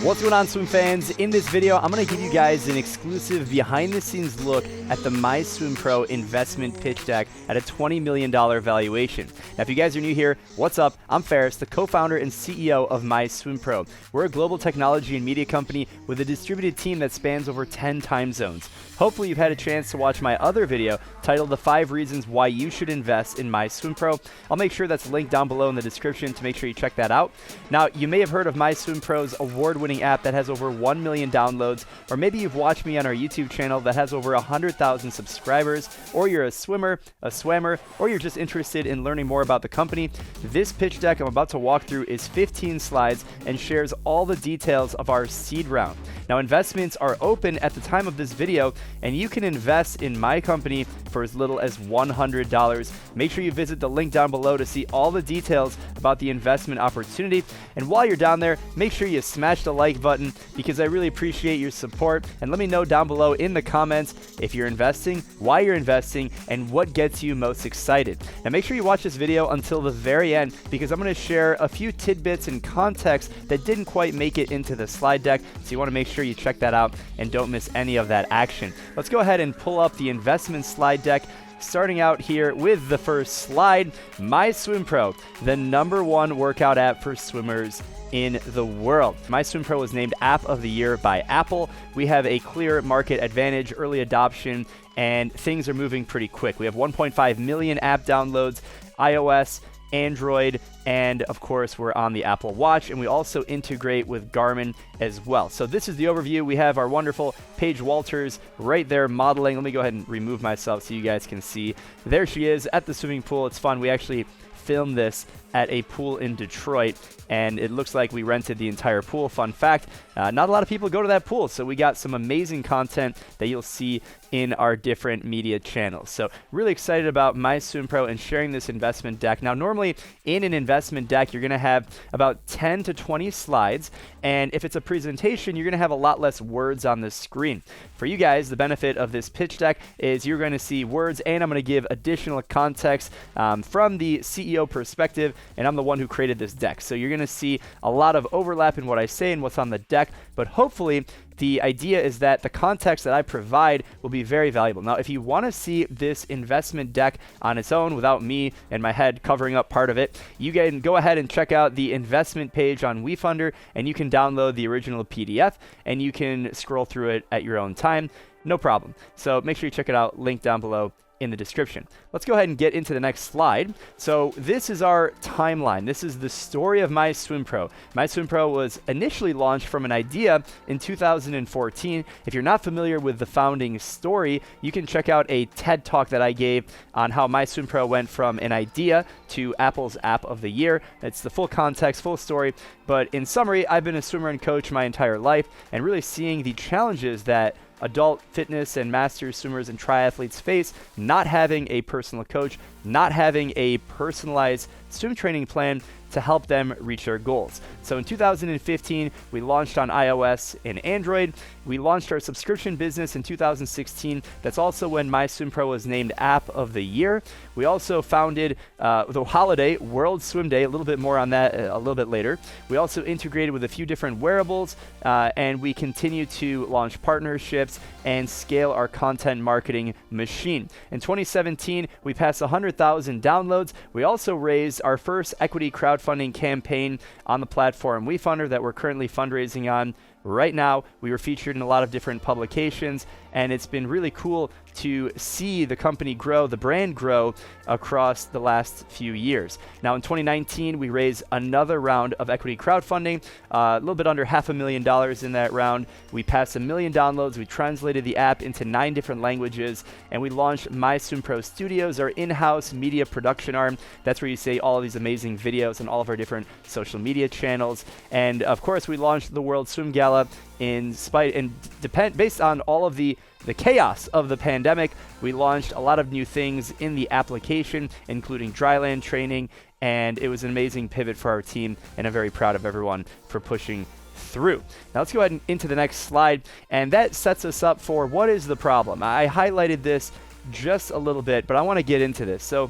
What's going on, swim fans? In this video, I'm going to give you guys an exclusive behind-the-scenes look at the MySwimPro investment pitch deck at a $20 million valuation. Now, if you guys are new here, what's up? I'm Ferris, the co-founder and CEO of MySwimPro. We're a global technology and media company with a distributed team that spans over 10 time zones. Hopefully, you've had a chance to watch my other video titled The 5 Reasons Why You Should Invest in MySwimPro. I'll make sure that's linked down below in the description to make sure you check that out. Now, you may have heard of MySwimPro's award-winning app that has over 1 million downloads, or maybe you've watched me on our YouTube channel that has over 100,000 subscribers, or you're a swimmer, a swammer, or you're just interested in learning more about the company. This pitch deck I'm about to walk through is 15 slides and shares all the details of our seed round. Now, investments are open at the time of this video, and you can invest in my company for as little as $100. Make sure you visit the link down below to see all the details about the investment opportunity. And while you're down there, make sure you smash the like button because I really appreciate your support. And let me know down below in the comments if you're investing, why you're investing, and what gets you most excited. Now, make sure you watch this video until the very end because I'm going to share a few tidbits and context that didn't quite make it into the slide deck. So you want to make sure you check that out and don't miss any of that action. Let's go ahead and pull up the investment slide deck. Starting out here with the first slide, MySwimPro, the #1 workout app for swimmers in the world. MySwimPro was named App of the Year by Apple. We have a clear market advantage, early adoption, and things are moving pretty quick. We have 1.5 million app downloads, iOS, Android, and of course we're on the Apple Watch, and we also integrate with Garmin as well. So this is the overview. We have our wonderful Paige Walters right there modeling. Let me go ahead and remove myself so you guys can see. There she is at the swimming pool. It's fun. We actually filmed this at a pool in Detroit, and it looks like we rented the entire pool. Fun fact, not a lot of people go to that pool, so we got some amazing content that you'll see in our different media channels. So really excited about MySwimPro and sharing this investment deck. Now, normally in an investment deck, you're going to have about 10 to 20 slides, and if it's a presentation, you're going to have a lot less words on the screen. For you guys, the benefit of this pitch deck is you're going to see words, and I'm going to give additional context from the CEO perspective, and I'm the one who created this deck. So you're going to see a lot of overlap in what I say and what's on the deck, but hopefully the idea is that the context that I provide will be very valuable. Now, if you want to see this investment deck on its own without me and my head covering up part of it, you can go ahead and check out the investment page on WeFunder, and you can download the original PDF, and you can scroll through it at your own time. No problem. So make sure you check it out, link down below in the description. Let's go ahead and get into the next slide. So this is our timeline. This is the story of MySwimPro. MySwimPro was initially launched from an idea in 2014. If you're not familiar with the founding story, you can check out a TED Talk that I gave on how MySwimPro went from an idea to Apple's App of the Year. It's the full context, full story. But in summary, I've been a swimmer and coach my entire life, and really seeing the challenges that adult fitness and masters swimmers and triathletes face, not having a personal coach, not having a personalized swim training plan to help them reach their goals. So in 2015, we launched on iOS and Android. We launched our subscription business in 2016. That's also when MySwimPro was named App of the Year. We also founded the holiday World Swim Day, a little bit more on that a little bit later. We also integrated with a few different wearables, and we continue to launch partnerships and scale our content marketing machine. In 2017, we passed 100,000 downloads. We also raised our first equity crowdfunding campaign on the platform WeFunder that we're currently fundraising on right now. We were featured in a lot of different publications, and it's been really cool to see the company grow, the brand grow across the last few years. Now in 2019, we raised another round of equity crowdfunding, a little bit under $500,000 in that round. We passed 1 million downloads. We translated the app into 9 different languages, and we launched MySwimPro Studios, our in-house media production arm. That's where you see all of these amazing videos on all of our different social media channels. And of course, we launched the World Swim Gala based on all of the chaos of the pandemic. We launched a lot of new things in the application, including dryland training, and it was an amazing pivot for our team, and I'm very proud of everyone for pushing through. Now let's go ahead and into the next slide, and that sets us up for what is the problem. I highlighted this just a little bit, but I want to get into this. So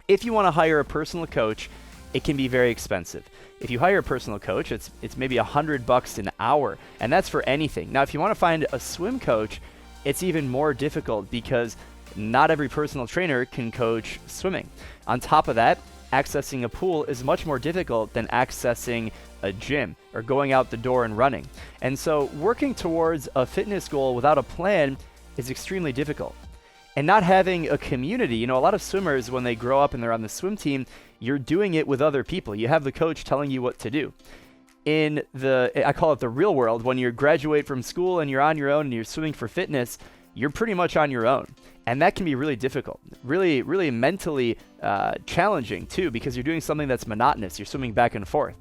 if you want to hire a personal coach, it can be very expensive. If you hire a personal coach, it's maybe $100 an hour, and that's for anything. Now, if you want to find a swim coach, it's even more difficult because not every personal trainer can coach swimming. On top of that, accessing a pool is much more difficult than accessing a gym or going out the door and running. And so working towards a fitness goal without a plan is extremely difficult. And not having a community, a lot of swimmers, when they grow up and they're on the swim team, you're doing it with other people. You have the coach telling you what to do. In I call it the real world, when you graduate from school and you're on your own and you're swimming for fitness, you're pretty much on your own. And that can be really difficult, really, really mentally challenging too, because you're doing something that's monotonous. You're swimming back and forth.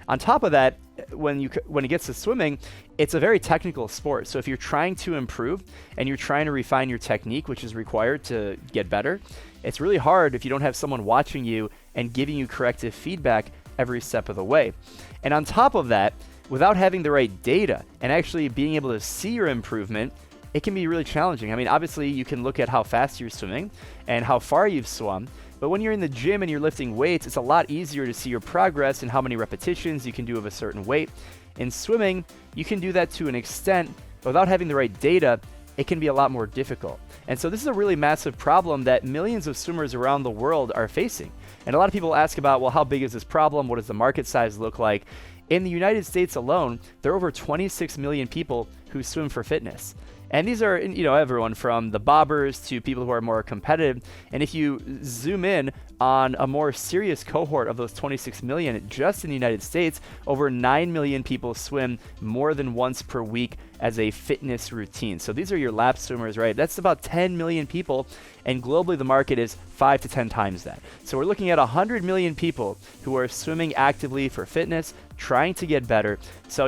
On top of that, when it gets to swimming, it's a very technical sport. So if you're trying to improve and you're trying to refine your technique, which is required to get better, it's really hard if you don't have someone watching you and giving you corrective feedback every step of the way. And on top of that, without having the right data and actually being able to see your improvement, it can be really challenging. I mean, obviously you can look at how fast you're swimming and how far you've swum, but when you're in the gym and you're lifting weights, it's a lot easier to see your progress and how many repetitions you can do of a certain weight. In swimming, you can do that to an extent, but without having the right data, it can be a lot more difficult. And so this is a really massive problem that millions of swimmers around the world are facing. And a lot of people ask about, well, how big is this problem? What does the market size look like? In the United States alone, there are over 26 million people who swim for fitness. And these are, everyone from the bobbers to people who are more competitive. And if you zoom in on a more serious cohort of those 26 million, just in the United States, over 9 million people swim more than once per week as a fitness routine. So these are your lap swimmers, right? That's about 10 million people. And globally, the market is 5 to 10 times that. So we're looking at 100 million people who are swimming actively for fitness, trying to get better. So,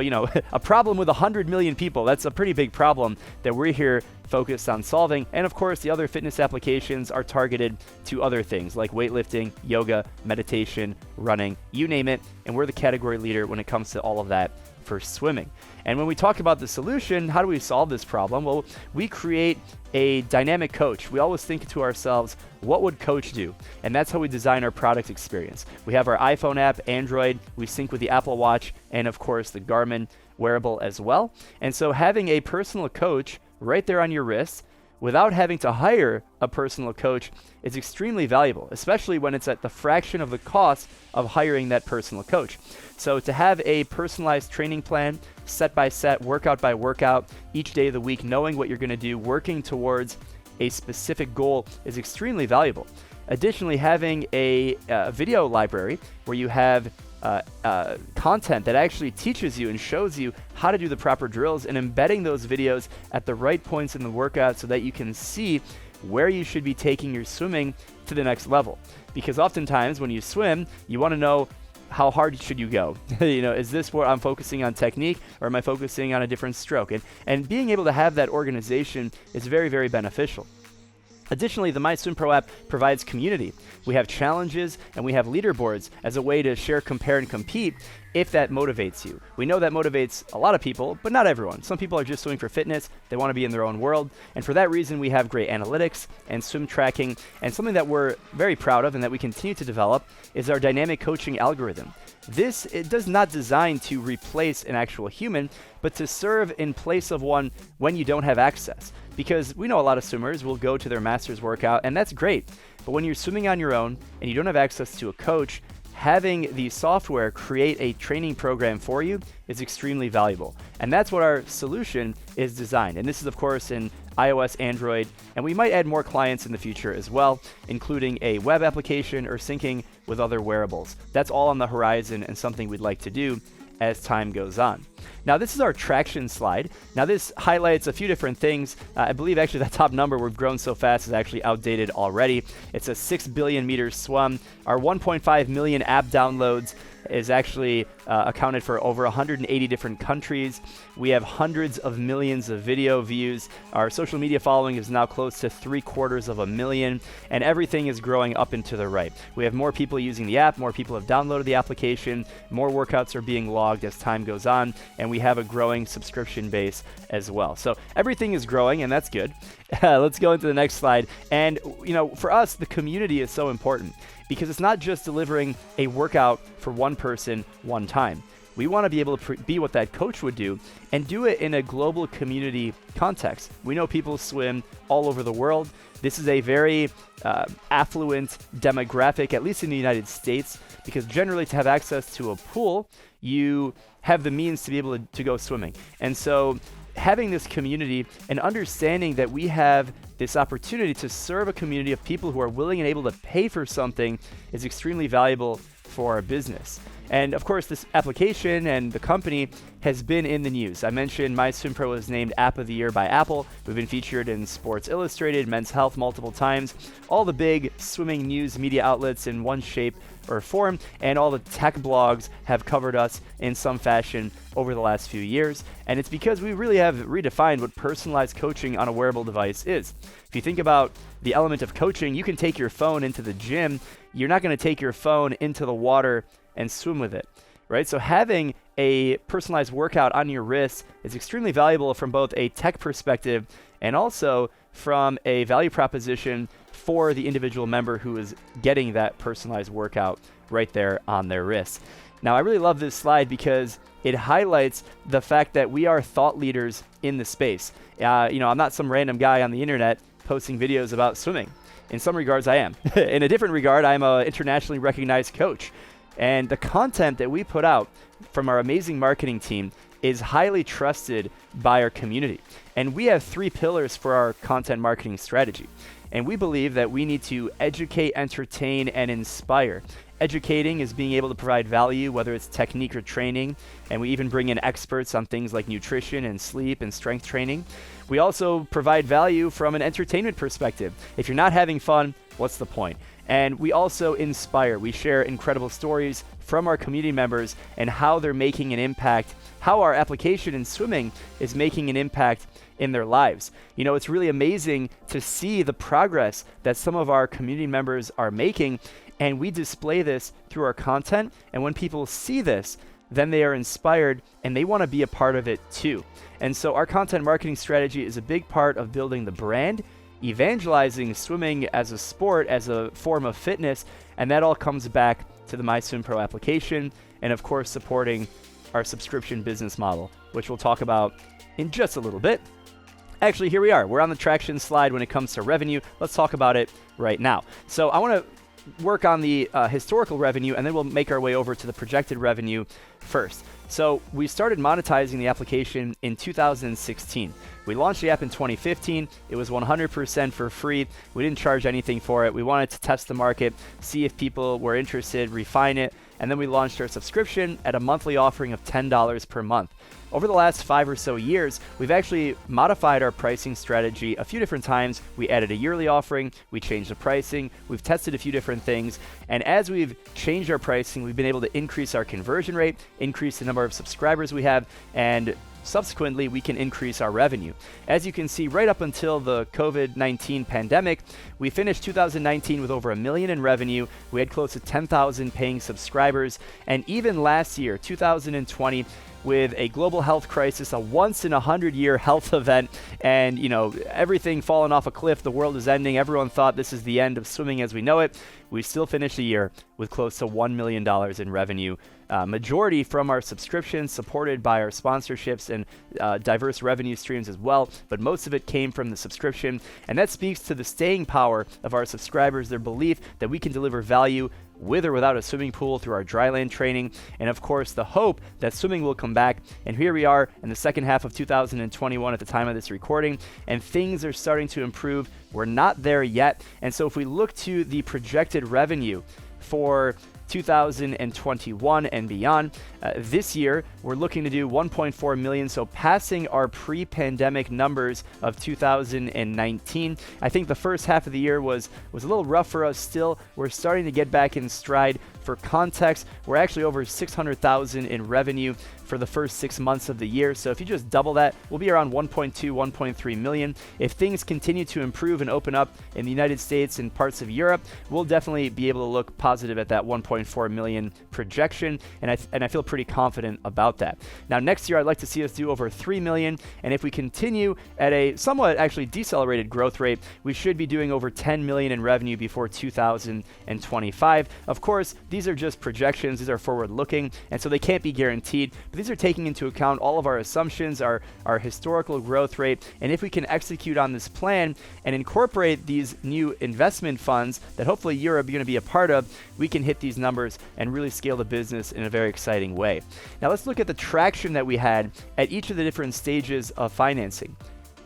a problem with 100 million people, that's a pretty big problem that we're here focused on solving. And of course, the other fitness applications are targeted to other things like weightlifting, yoga, meditation, running, you name it. And we're the category leader when it comes to all of that for swimming. And when we talk about the solution, how do we solve this problem? Well, we create a dynamic coach. We always think to ourselves, what would coach do? And that's how we design our product experience. We have our iPhone app, Android, we sync with the Apple Watch, and of course the Garmin wearable as well. And so having a personal coach right there on your wrist without having to hire a personal coach is extremely valuable, especially when it's at the fraction of the cost of hiring that personal coach. So to have a personalized training plan, set by set, workout by workout, each day of the week, knowing what you're going to do, working towards a specific goal is extremely valuable. Additionally, having a video library where you have content that actually teaches you and shows you how to do the proper drills and embedding those videos at the right points in the workout so that you can see where you should be taking your swimming to the next level. Because oftentimes when you swim, you want to know how hard should you go? Is this where I'm focusing on technique or am I focusing on a different stroke? And being able to have that organization is very, very beneficial. Additionally, the MySwimPro app provides community. We have challenges and we have leaderboards as a way to share, compare, and compete if that motivates you. We know that motivates a lot of people, but not everyone. Some people are just swimming for fitness. They want to be in their own world. And for that reason, we have great analytics and swim tracking. And something that we're very proud of and that we continue to develop is our dynamic coaching algorithm. It does not design to replace an actual human, but to serve in place of one when you don't have access. Because we know a lot of swimmers will go to their master's workout, and that's great. But when you're swimming on your own and you don't have access to a coach, having the software create a training program for you is extremely valuable. And that's what our solution is designed. And this is, of course, in iOS, Android, and we might add more clients in the future as well, including a web application or syncing with other wearables. That's all on the horizon and something we'd like to do as time goes on. Now, this is our traction slide. Now, this highlights a few different things. I believe actually that top number, we've grown so fast, is actually outdated already. It's a 6 billion meters swum. Our 1.5 million app downloads is actually accounted for over 180 different countries. We have hundreds of millions of video views. Our social media following is now close to 750,000, and everything is growing up and to the right. We have more people using the app, more people have downloaded the application, more workouts are being logged as time goes on, and we have a growing subscription base as well. So everything is growing, and that's good. Let's go into the next slide. And for us, the community is so important, because it's not just delivering a workout for one person one time. We want to be able to be what that coach would do and do it in a global community context. We know people swim all over the world. This is a very affluent demographic, at least in the United States, because generally to have access to a pool, you have the means to be able to go swimming. And so having this community and understanding that we have this opportunity to serve a community of people who are willing and able to pay for something is extremely valuable for our business. And of course, this application and the company has been in the news. I mentioned MySwimPro was named App of the Year by Apple. We've been featured in Sports Illustrated, Men's Health multiple times, all the big swimming news media outlets in one shape or form, and all the tech blogs have covered us in some fashion over the last few years. And it's because we really have redefined what personalized coaching on a wearable device is. If you think about the element of coaching, you can take your phone into the gym. You're not going to take your phone into the water and swim with it, right? So having a personalized workout on your wrist is extremely valuable from both a tech perspective and also from a value proposition for the individual member who is getting that personalized workout right there on their wrist. Now, I really love this slide because it highlights the fact that we are thought leaders in the space. I'm not some random guy on the internet posting videos about swimming. In some regards, I am. In a different regard, I'm an internationally recognized coach. And the content that we put out from our amazing marketing team is highly trusted by our community. And we have 3 pillars for our content marketing strategy. And we believe that we need to educate, entertain, and inspire. Educating is being able to provide value, whether it's technique or training, and we even bring in experts on things like nutrition and sleep and strength training. We also provide value from an entertainment perspective. If you're not having fun, what's the point? And we also inspire. We share incredible stories from our community members and how they're making an impact, how our application in swimming is making an impact in their lives. You know, it's really amazing to see the progress that some of our community members are making, and we display this through our content. And when people see this, then they are inspired and they want to be a part of it too. And so our content marketing strategy is a big part of building the brand, evangelizing swimming as a sport, as a form of fitness, and that all comes back to the MySwimPro application, and of course supporting our subscription business model, which we'll talk about in just a little bit. Actually, here we are. We're on the traction slide when it comes to revenue. Let's talk about it right now. So I want to work on the historical revenue, and then we'll make our way over to the projected revenue first. So we started monetizing the application in 2016. We launched the app in 2015. It was 100% for free. We didn't charge anything for it. We wanted to test the market, see if people were interested, refine it, and then we launched our subscription at a monthly offering of $10 per month. Over the last 5 or so years, we've actually modified our pricing strategy a few different times. We added a yearly offering, we changed the pricing, we've tested a few different things, and as we've changed our pricing, we've been able to increase our conversion rate, increase the number of subscribers we have, and subsequently, we can increase our revenue. As you can see, right up until the COVID-19 pandemic, we finished 2019 with over $1 million in revenue. We had close to 10,000 paying subscribers. And even last year, 2020, with a global health crisis, a once-in-a-100-year health event, and everything falling off a cliff, the world is ending, everyone thought this is the end of swimming as we know it, we still finished the year with close to $1 million in revenue, majority from our subscriptions, supported by our sponsorships and diverse revenue streams as well, but most of it came from the subscription, and that speaks to the staying power of our subscribers, their belief that we can deliver value with or without a swimming pool through our dryland training, and of course the hope that swimming will come back. And here we are in the second half of 2021 at the time of this recording, and things are starting to improve. We're not there yet, and so if we look to the projected revenue for 2021 and beyond. This year, we're looking to do 1.4 million, so passing our pre-pandemic numbers of 2019. I think the first half of the year was a little rough for us still. We're starting to get back in stride For context, we're actually over 600,000 in revenue for the first 6 months of the year. So if you just double that, we'll be around 1.2, 1.3 million. If things continue to improve and open up in the United States and parts of Europe, we'll definitely be able to look positive at that 1.4 million projection. And I feel pretty confident about that. Now, next year, I'd like to see us do over 3 million. And if we continue at a somewhat actually decelerated growth rate, we should be doing over 10 million in revenue before 2025. Of course, these are just projections. These are forward looking, and so they can't be guaranteed. But these are taking into account all of our assumptions, our historical growth rate, and if we can execute on this plan and incorporate these new investment funds that hopefully you're going to be a part of, we can hit these numbers and really scale the business in a very exciting way. Now let's look at the traction that we had at each of the different stages of financing.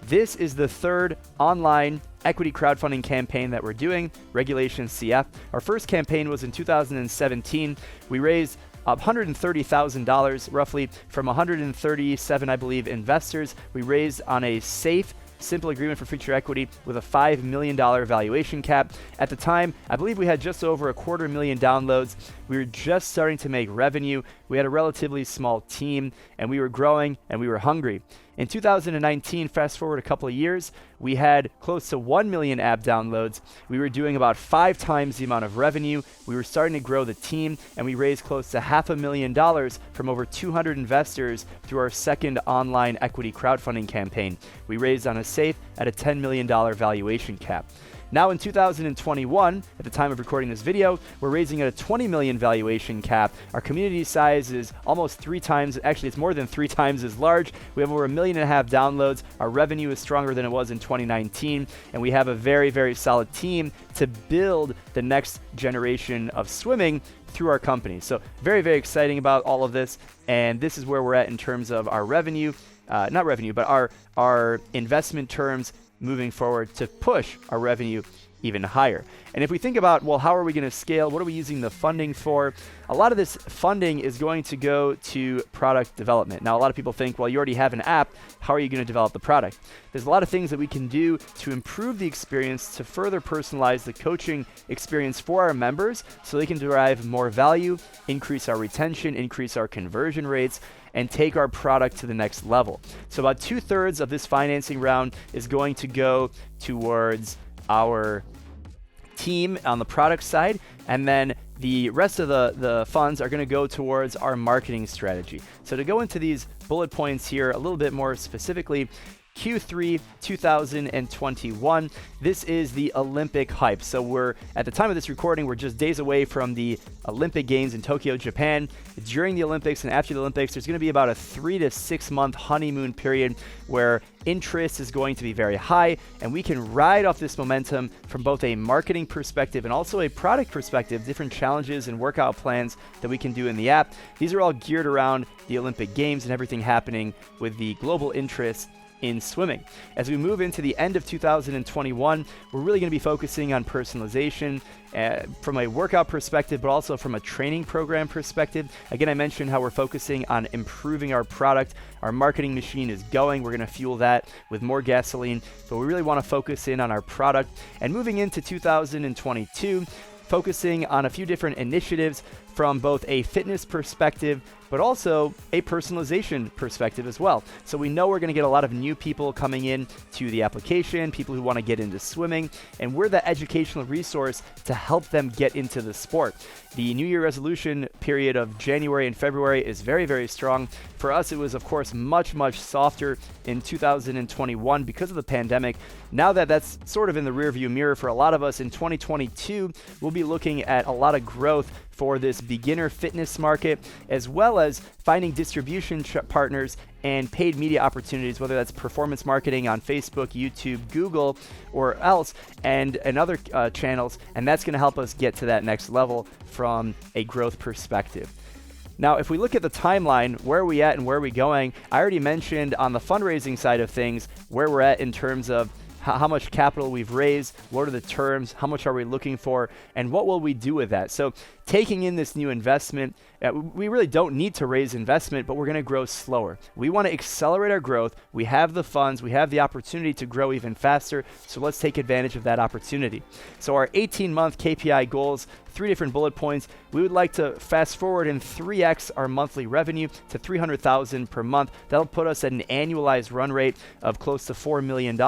This is the third online equity crowdfunding campaign that we're doing, Regulation CF. Our first campaign was in 2017. We raised $130,000 roughly from 137, I believe, investors. We raised on a safe, simple agreement for future equity with a $5 million valuation cap. At the time, I believe we had just over 250,000 downloads. We were just starting to make revenue. We had a relatively small team, and we were growing, and we were hungry. In 2019, fast forward a couple of years, we had close to 1 million app downloads. We were doing about 5 times the amount of revenue. We were starting to grow the team, and we raised close to $500,000 from over 200 investors through our second online equity crowdfunding campaign. We raised on a safe at a $10 million valuation cap. Now in 2021, at the time of recording this video, we're raising at a 20 million valuation cap. Our community size is almost 3 times, actually it's more than 3 times as large. We have over 1.5 million downloads. Our revenue is stronger than it was in 2019, and we have a very, very solid team to build the next generation of swimming through our company. So very, very exciting about all of this, and this is where we're at in terms of our revenue, not revenue, but our investment terms moving forward to push our revenue even higher. And if we think about, well, how are we going to scale? What are we using the funding for? A lot of this funding is going to go to product development. Now, a lot of people think, well, you already have an app. How are you going to develop the product? There's a lot of things that we can do to improve the experience, to further personalize the coaching experience for our members so they can derive more value, increase our retention, increase our conversion rates, and take our product to the next level. So about 2/3 of this financing round is going to go towards our team on the product side, and then the rest of the funds are going to go towards our marketing strategy. So to go into these bullet points here a little bit more specifically, Q3 2021, this is the Olympic hype. So we're, at the time of this recording, we're just days away from the Olympic Games in Tokyo, Japan. During the Olympics and after the Olympics, there's going to be about a 3 to 6 month honeymoon period where interest is going to be very high, and we can ride off this momentum from both a marketing perspective and also a product perspective, different challenges and workout plans that we can do in the app. These are all geared around the Olympic Games and everything happening with the global interest in swimming. As we move into the end of 2021, we're really going to be focusing on personalization from a workout perspective, but also from a training program perspective. Again, I mentioned how we're focusing on improving our product. Our marketing machine is going. We're going to fuel that with more gasoline, but we really want to focus in on our product. And moving into 2022, focusing on a few different initiatives from both a fitness perspective, but also a personalization perspective as well. So we know we're going to get a lot of new people coming in to the application, people who want to get into swimming, and we're the educational resource to help them get into the sport. The New Year resolution period of January and February is very, very strong. For us, it was, of course, much, much softer in 2021 because of the pandemic. Now that that's sort of in the rearview mirror for a lot of us, in 2022, we'll be looking at a lot of growth for this beginner fitness market, as well as finding distribution partners and paid media opportunities, whether that's performance marketing on Facebook, YouTube, Google, or else, and other channels. And that's going to help us get to that next level from a growth perspective. Now, if we look at the timeline, where are we at and where are we going? I already mentioned on the fundraising side of things where we're at in terms of how much capital we've raised, what are the terms, how much are we looking for, and what will we do with that. So taking in this new investment, we really don't need to raise investment, but we're going to grow slower. We want to accelerate our growth. We have the funds, we have the opportunity to grow even faster, so let's take advantage of that opportunity. So our 18-month KPI goals, 3 different bullet points. We would like to fast forward and 3x our monthly revenue to $300,000 per month. That'll put us at an annualized run rate of close to $4 million.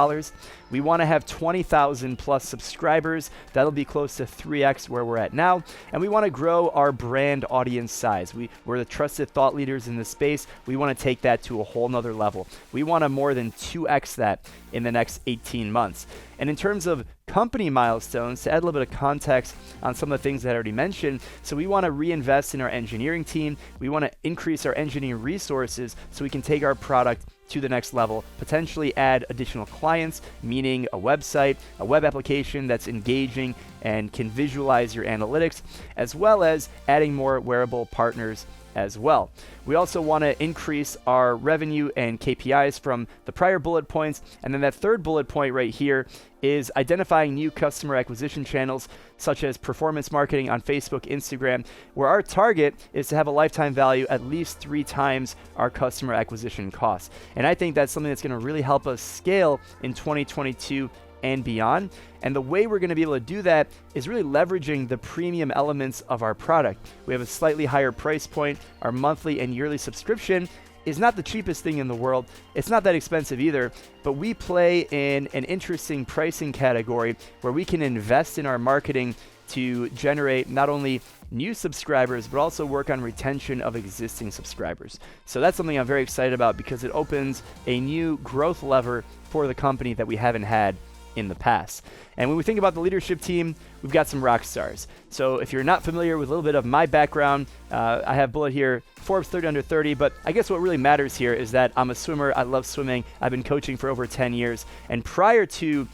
We want to have 20,000 plus subscribers. That'll be close to 3x where we're at now. And we want to grow our brand audience size. We're the trusted thought leaders in the space. We want to take that to a whole nother level. We want to more than 2x that in the next 18 months. And in terms of company milestones, to add a little bit of context on some of the things that I already mentioned, so we want to reinvest in our engineering team. We want to increase our engineering resources so we can take our product to the next level, potentially add additional clients, meaning a website, a web application that's engaging and can visualize your analytics, as well as adding more wearable partners as well. We also want to increase our revenue and KPIs from the prior bullet points. And then that third bullet point right here is identifying new customer acquisition channels, such as performance marketing on Facebook, Instagram, where our target is to have a lifetime value at least 3 times our customer acquisition costs. And I think that's something that's going to really help us scale in 2022 and beyond. And the way we're going to be able to do that is really leveraging the premium elements of our product. We have a slightly higher price point. Our monthly and yearly subscription is not the cheapest thing in the world. It's not that expensive either, but we play in an interesting pricing category where we can invest in our marketing to generate not only new subscribers, but also work on retention of existing subscribers. So that's something I'm very excited about because it opens a new growth lever for the company that we haven't had in the past. And when we think about the leadership team, we've got some rock stars. So if you're not familiar with a little bit of my background, I have bullet here, Forbes 30 under 30, but I guess what really matters here is that I'm a swimmer. I love swimming. I've been coaching for over 10 years. And prior to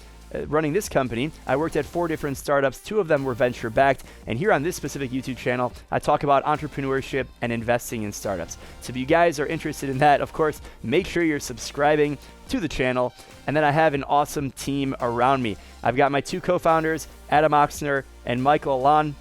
running this company, I worked at 4 different startups. 2 of them were venture backed. And here on this specific YouTube channel, I talk about entrepreneurship and investing in startups. So if you guys are interested in that, of course, make sure you're subscribing to the channel. And then I have an awesome team around me. I've got my 2 co-founders, Adam Oxner and Michael Alon.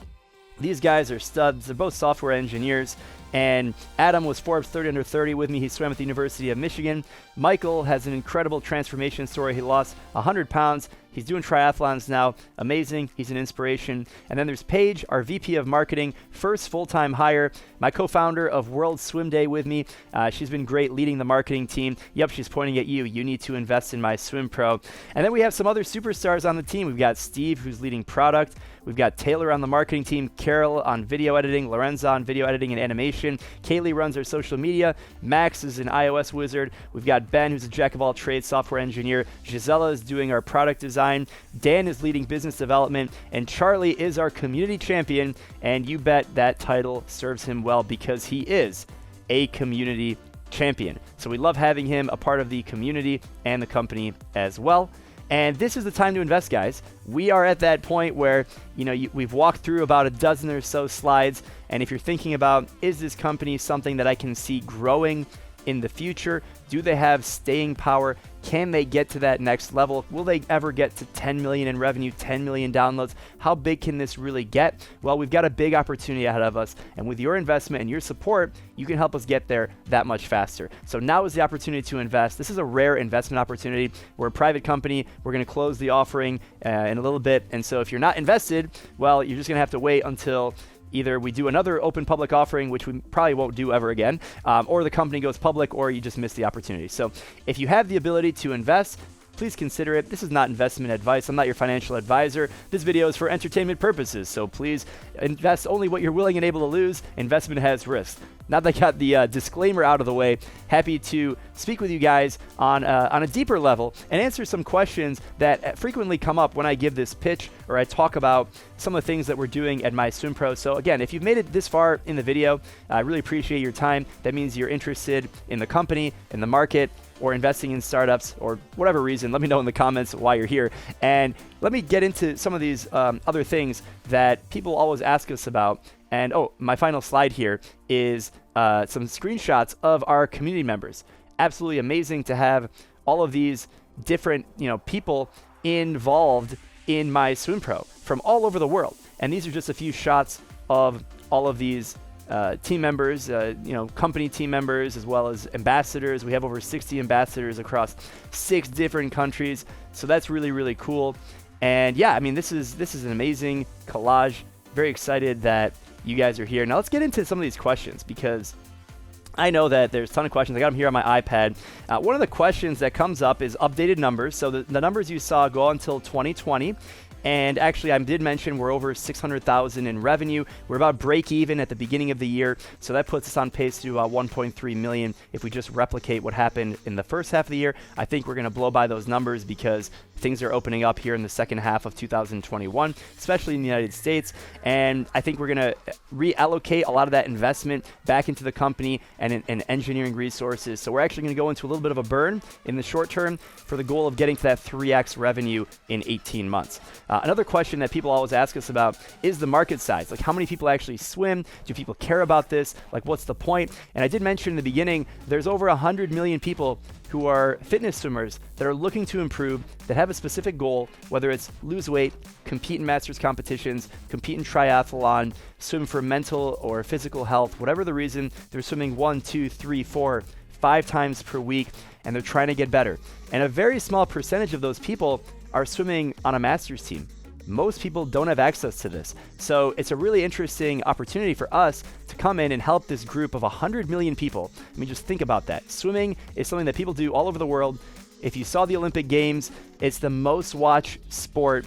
These guys are studs. They're both software engineers. And Adam was Forbes 30 under 30 with me. He swam at the University of Michigan. Michael has an incredible transformation story. He lost 100 pounds. He's doing triathlons now. Amazing. He's an inspiration. And then there's Paige, our VP of Marketing, first full-time hire, my co-founder of World Swim Day with me. She's been great leading the marketing team. Yep, she's pointing at you. You need to invest in MySwimPro. And then we have some other superstars on the team. We've got Steve, who's leading product. We've got Taylor on the marketing team, Carol on video editing, Lorenza on video editing and animation. Kaylee runs our social media. Max is an iOS wizard. We've got Ben, who's a jack of all trades software engineer. Gisela is doing our product design. Dan is leading business development. And Charlie is our community champion. And you bet that title serves him well because he is a community champion. So we love having him a part of the community and the company as well. And this is the time to invest, guys. We are at that point where, we've walked through about a dozen or so slides. And if you're thinking about, is this company something that I can see growing in the future? Do they have staying power? Can they get to that next level? Will they ever get to 10 million in revenue, 10 million downloads? How big can this really get? Well, we've got a big opportunity ahead of us. And with your investment and your support, you can help us get there that much faster. So now is the opportunity to invest. This is a rare investment opportunity. We're a private company. We're going to close the offering in a little bit. And so if you're not invested, well, you're just going to have to wait until either we do another open public offering, which we probably won't do ever again, or the company goes public, or you just miss the opportunity. So if you have the ability to invest, please consider it. This is not investment advice. I'm not your financial advisor. This video is for entertainment purposes. So please invest only what you're willing and able to lose. Investment has risks. Now that I got the disclaimer out of the way, happy to speak with you guys on a deeper level and answer some questions that frequently come up when I give this pitch or I talk about some of the things that we're doing at MySwimPro. So again, if you've made it this far in the video, I really appreciate your time. That means you're interested in the company, in the market, or investing in startups, or whatever reason. Let me know in the comments why you're here. And let me get into some of these other things that people always ask us about. And my final slide here is some screenshots of our community members. Absolutely amazing to have all of these different people involved in MySwimPro from all over the world. And these are just a few shots of all of these team members, company team members, as well as ambassadors. We have over 60 ambassadors across 6 different countries. So that's really, really cool. And yeah, I mean, this is an amazing collage. Very excited that you guys are here. Now let's get into some of these questions, because I know that there's a ton of questions. I got them here on my iPad. One of the questions that comes up is updated numbers. So the numbers you saw go until 2020. And actually, I did mention we're over 600,000 in revenue. We're about break even at the beginning of the year. So that puts us on pace to 1.3 million. If we just replicate what happened in the first half of the year, I think we're going to blow by those numbers, because things are opening up here in the second half of 2021, especially in the United States. And I think we're going to reallocate a lot of that investment back into the company and engineering resources. So we're actually going to go into a little bit of a burn in the short term for the goal of getting to that 3x revenue in 18 months. Another question that people always ask us about is the market size. Like, how many people actually swim? Do people care about this? Like, what's the point? And I did mention in the beginning, there's over 100 million people who are fitness swimmers that are looking to improve, that have a specific goal, whether it's lose weight, compete in masters competitions, compete in triathlon, swim for mental or physical health, whatever the reason, they're swimming 1, 2, 3, 4, 5 times per week, and they're trying to get better. And a very small percentage of those people are swimming on a master's team. Most people don't have access to this. So it's a really interesting opportunity for us to come in and help this group of 100 million people. I mean, just think about that. Swimming is something that people do all over the world. If you saw the Olympic Games, it's the most watched sport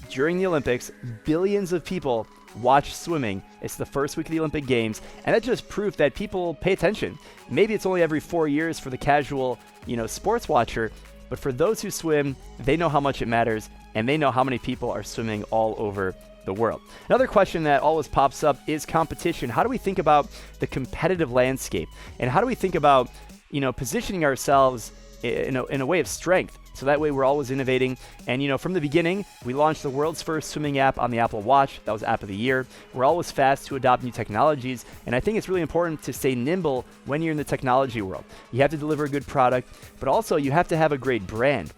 during the Olympics. Billions of people watch swimming. It's the first week of the Olympic Games, and that just proved that people pay attention. Maybe it's only every 4 years for the casual, sports watcher, but for those who swim, they know how much it matters, and they know how many people are swimming all over the world. Another question that always pops up is competition. How do we think about the competitive landscape? And how do we think about, positioning ourselves in a way of strength? So that way we're always innovating. And, from the beginning, we launched the world's first swimming app on the Apple Watch. That was App of the Year. We're always fast to adopt new technologies. And I think it's really important to stay nimble when you're in the technology world. You have to deliver a good product, but also you have to have a great brand.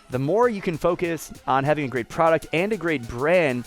The more you can focus on having a great product and a great brand,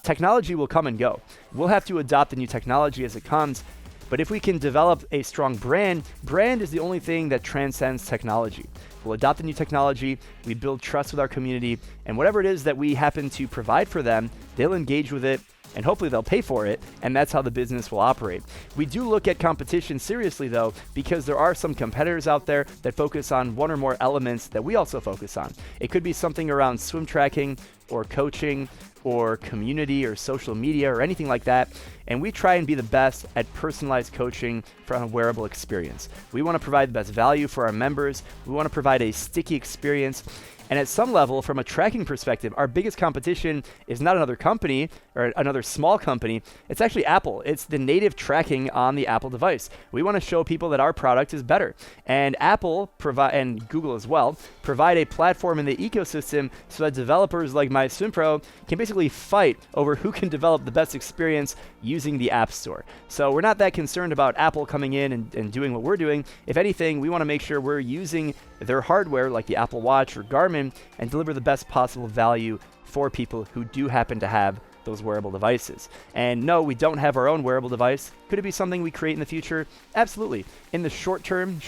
technology will come and go. We'll have to adopt the new technology as it comes. But if we can develop a strong brand is the only thing that transcends technology. We'll adopt the new technology, we build trust with our community, and whatever it is that we happen to provide for them, they'll engage with it, and hopefully they'll pay for it, and that's how the business will operate. We do look at competition seriously, though, because there are some competitors out there that focus on one or more elements that we also focus on. It could be something around swim tracking or coaching or community or social media or anything like that, and we try and be the best at personalized coaching for a wearable experience. We want to provide the best value for our members. We want to provide a sticky experience. And at some level, from a tracking perspective, our biggest competition is not another company or another small company. It's actually Apple. It's the native tracking on the Apple device. We want to show people that our product is better. And Apple and Google as well provide a platform in the ecosystem so that developers like MySwimPro can basically fight over who can develop the best experience using the App Store. So we're not that concerned about Apple coming in and doing what we're doing. If anything, we want to make sure we're using their hardware like the Apple Watch or Garmin and deliver the best possible value for people who do happen to have those wearable devices. And no, we don't have our own wearable device. Could it be something we create in the future? Absolutely. In the short term,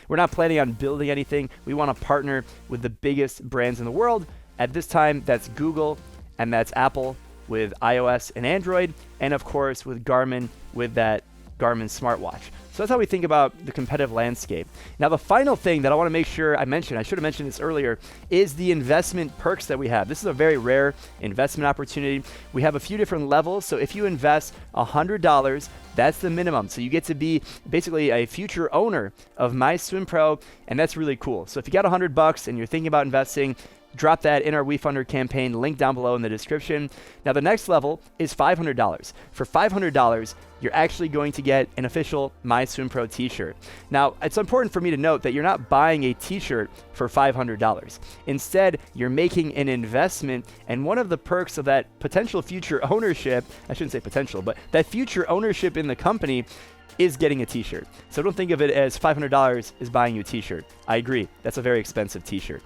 we're not planning on building anything. We want to partner with the biggest brands in the world. At this time, that's Google and that's Apple with iOS and Android, and of course with Garmin with that Garmin smartwatch. So that's how we think about the competitive landscape. Now, the final thing that I want to make sure I mention, I should have mentioned this earlier, is the investment perks that we have. This is a very rare investment opportunity. We have a few different levels. So if you invest $100, that's the minimum. So you get to be basically a future owner of MySwimPro, and that's really cool. So if you got $100 and you're thinking about investing, drop that in our WeFunder campaign, link down below in the description. Now, the next level is $500. For $500, you're actually going to get an official MySwimPro t-shirt. Now, it's important for me to note that you're not buying a t-shirt for $500. Instead, you're making an investment, and one of the perks of that potential future ownership, I shouldn't say potential, but that future ownership in the company is getting a t-shirt. So don't think of it as $500 is buying you a t-shirt. I agree, that's a very expensive t-shirt.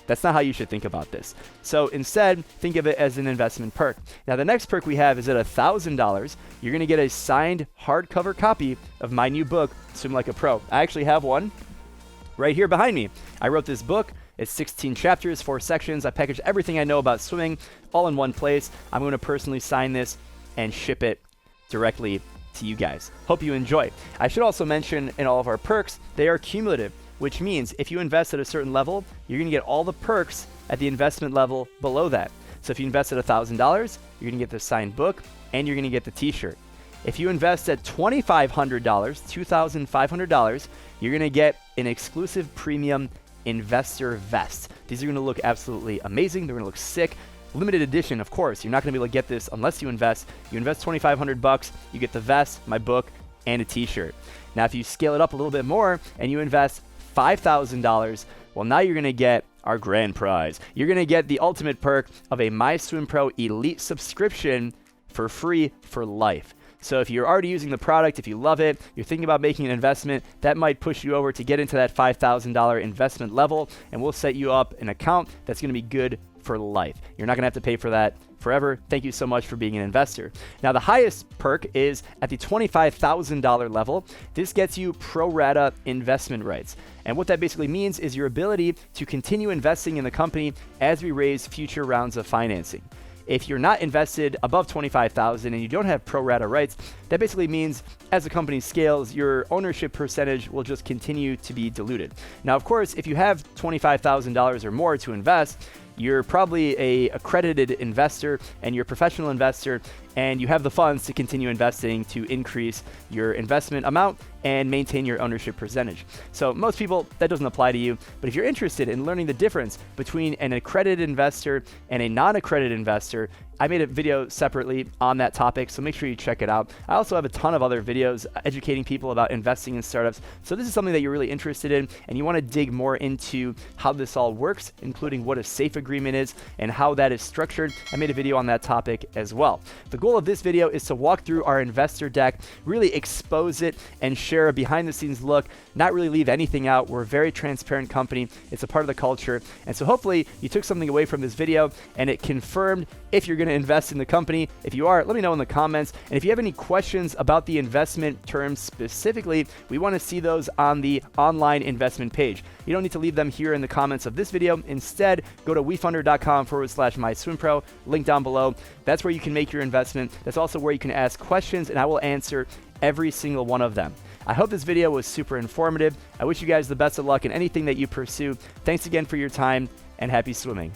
That's not how you should think about this. So instead, think of it as an investment perk. Now, the next perk we have is at $1,000, you're going to get a signed hardcover copy of my new book, Swim Like a Pro. I actually have one right here behind me. I wrote this book. It's 16 chapters, 4 sections. I packaged everything I know about swimming all in one place. I'm going to personally sign this and ship it directly to you guys. Hope you enjoy. I should also mention in all of our perks, they are cumulative, which means if you invest at a certain level, you're going to get all the perks at the investment level below that. So if you invest at $1,000, you're going to get the signed book and you're going to get the t-shirt. If you invest at $2,500, $2,500, you're going to get an exclusive premium investor vest. These are going to look absolutely amazing. They're going to look sick. Limited edition, of course. You're not going to be able to get this unless you invest. You invest $2,500, you get the vest, my book, and a t-shirt. Now, if you scale it up a little bit more and you invest $5,000, well, now you're going to get our grand prize. You're going to get the ultimate perk of a MySwimPro Elite subscription for free for life. So if you're already using the product, if you love it, you're thinking about making an investment, that might push you over to get into that $5,000 investment level, and we'll set you up an account that's going to be good for life. You're not going to have to pay for that forever. Thank you so much for being an investor. Now, the highest perk is at the $25,000 level. This gets you pro rata investment rights. And what that basically means is your ability to continue investing in the company as we raise future rounds of financing. If you're not invested above $25,000 and you don't have pro rata rights, that basically means as the company scales, your ownership percentage will just continue to be diluted. Now, of course, if you have $25,000 or more to invest, you're probably a accredited investor and you're a professional investor and you have the funds to continue investing to increase your investment amount and maintain your ownership percentage. So most people, that doesn't apply to you, but if you're interested in learning the difference between an accredited investor and a non-accredited investor, I made a video separately on that topic, so make sure you check it out. I also have a ton of other videos educating people about investing in startups. So this is something that you're really interested in and you want to dig more into how this all works, including what a safe agreement is and how that is structured. I made a video on that topic as well. The goal of this video is to walk through our investor deck, really expose it and share a behind the scenes look, not really leave anything out. We're a very transparent company. It's a part of the culture. And so hopefully you took something away from this video and it confirmed if you're going to invest in the company. If you are, let me know in the comments. And if you have any questions about the investment terms specifically, we want to see those on the online investment page. You don't need to leave them here in the comments of this video. Instead, go to wefunder.com/MySwimPro, link down below. That's where you can make your investment. That's also where you can ask questions and I will answer every single one of them. I hope this video was super informative. I wish you guys the best of luck in anything that you pursue. Thanks again for your time and happy swimming.